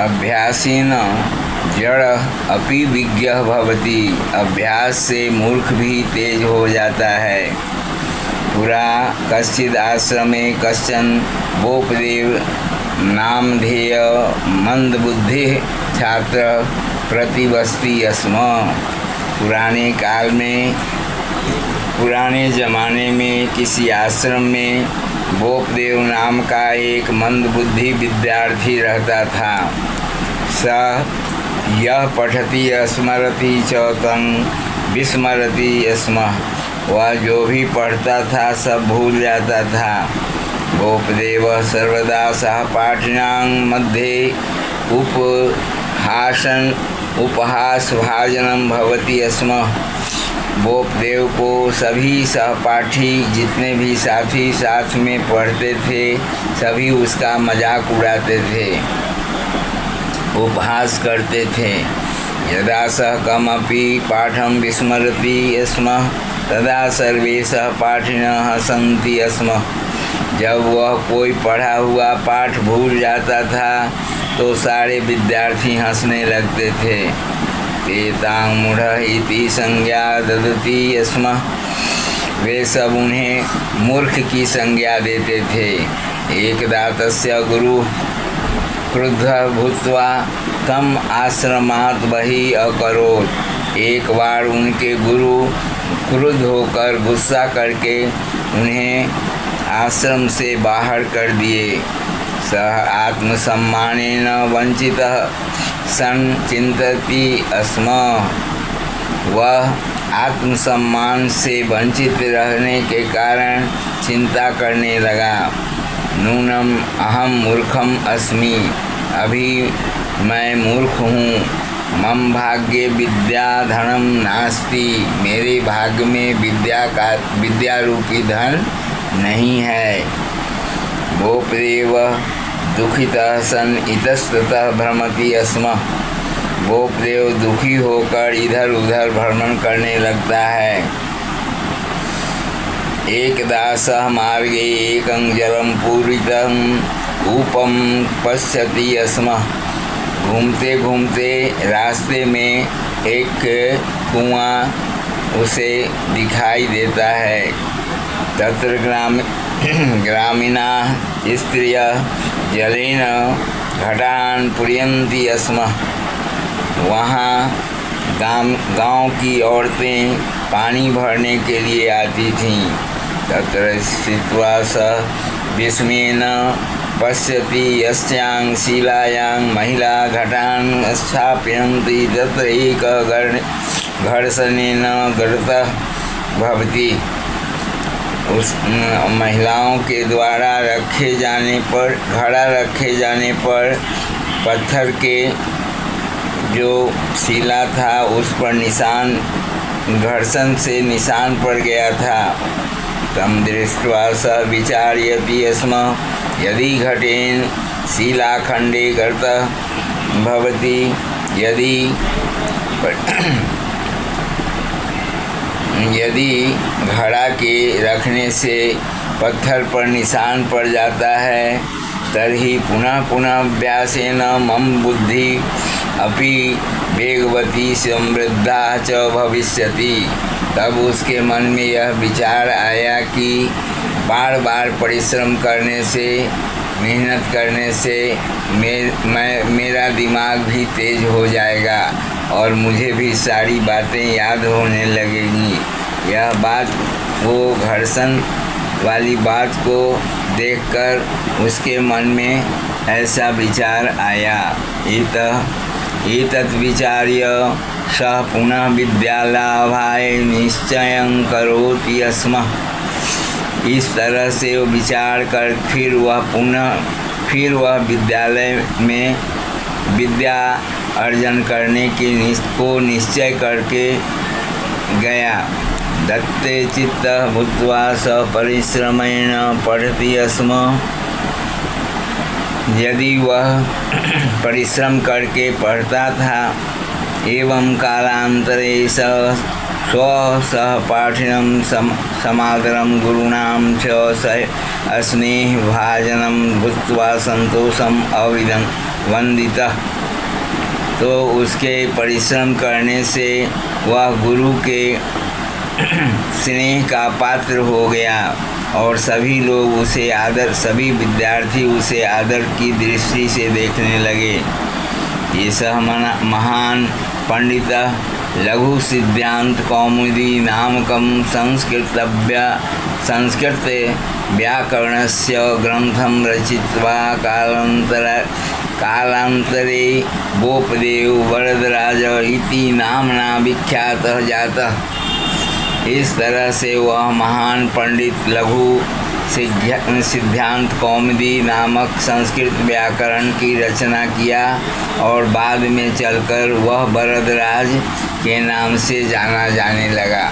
अभ्यासेन जड़ अपि विज्ञ भवति। अभ्यास से मूर्ख भी तेज हो जाता है। पुरा कश्चिद आश्रमे कश्चन बोपदेव नामधेय मंदबुद्धि छात्र प्रतिवस्ति स्म। पुराने ज़माने में किसी आश्रम में बोपदेव नाम का एक मंदबुद्धि विद्यार्थी रहता था। स यह पठति स्मरति च तं विस्मरति स्म। वह जो भी पढ़ता था सब भूल जाता था। बोपदेव सर्वदा सहपाठिनां मध्ये उपहासभाजनं भवति स्म। बोपदेव को सभी सहपाठी जितने भी साथी साथ में पढ़ते थे सभी उसका मजाक उड़ाते थे, उपहास करते थे। यदा सः कमपि पाठं विस्मरति स्म तदा सर्वे सहपाठिनः हसन्ति स्म। जब वह कोई पढ़ा हुआ पाठ भूल जाता था तो सारे विद्यार्थी हंसने लगते थे। तेतां मूढ़ः इति संज्ञा ददति स्म। वे सब उन्हें मूर्ख की संज्ञा देते थे। एकदा तस्य गुरु क्रुद्धः भूत्वा तम आश्रमात् बहिः अकरोत्। एक बार उनके गुरु क्रुद्ध होकर गुस्सा करके उन्हें आश्रम से बाहर कर दिए। सः आत्मसम्मानेन वंचितः सन् चिंतति स्म। वह आत्मसम्मान से वंचित रहने के कारण चिंता करने लगा। नूनम अहम मूर्खम अस्मि। अभी मैं मूर्ख हूँ। मम भाग्ये विद्या धनम नास्ति। मेरे भाग्य में विद्या रूपी धन नहीं है। बोपदेव दुखितः सन् इतस्ततः भ्रमति स्म। बोपदेव दुखी होकर इधर उधर भ्रमण करने लगता है। एकदा सः मार्गे एकं जलं पूरितं कूपं पश्यति स्म। घूमते घूमते रास्ते में एक कुआं उसे दिखाई देता है। तत्र ग्रामीणा स्त्रियः जलेन घटान् पूरयन्ति स्म। वहाँ गांव की औरतें पानी भरने के लिए आती थीं। तत्र स्थित्वा सः विस्मयेन पश्यति यस्यां शिलायां महिला घटान् स्थापयन्ति तत्र एकः घर्षणेन गर्तः भवति। उस महिलाओं के द्वारा घड़ा रखे जाने पर पत्थर के जो शिला था उस पर घर्षण से निशान पड़ गया था। तं दृष्ट्वा सः विचारयति स्म। यदि घटेन शिलाखंडे गर्तः भवति, यदि घड़ा के रखने से पत्थर पर निशान पड़ जाता है तर्हि पुनः पुनः अभ्यासेन मम बुद्धि अपि वेगवती समृद्धा च भविष्यति। तब उसके मन में यह विचार आया कि बार बार परिश्रम करने से, मेहनत करने से मेरा दिमाग भी तेज हो जाएगा और मुझे भी सारी बातें याद होने लगेंगी। यह बात, वो घर्षण वाली बात को देखकर उसके मन में ऐसा विचार आया। एतत् विचार्य सः पुनः विद्यालाभाय निश्चयं करोति स्म। इस तरह से वो विचार कर फिर वह विद्यालय में विद्या अर्जन करने को निश्चय करके गया। दत्ते चित्तः भूत्वा स परिश्रमेण पठति स्म। यदि वह परिश्रम करके पढ़ता था। एवं कालांतरे स स्वसहपाठिनं समादरं गुरूणां च स्नेहभाजनं भूत्वा संतोषम अविदं वंदितः। तो उसके परिश्रम करने से वह गुरु के स्नेह का पात्र हो गया और सभी लोग उसे सभी विद्यार्थी उसे आदर की दृष्टि से देखने लगे। ये सह महान पंडित लघु सिद्धांत कौमुदी नामकं संस्कृत व्याकरणस्य ग्रंथं रचित्वा कालांतरे गोपदेव वरदराज इति नामना विख्यातः जातः। इस तरह से वह महान पंडित लघु सिद्धांत कौमुदी नामक संस्कृत व्याकरण की रचना किया और बाद में चलकर वह वरदराज के नाम से जाना जाने लगा।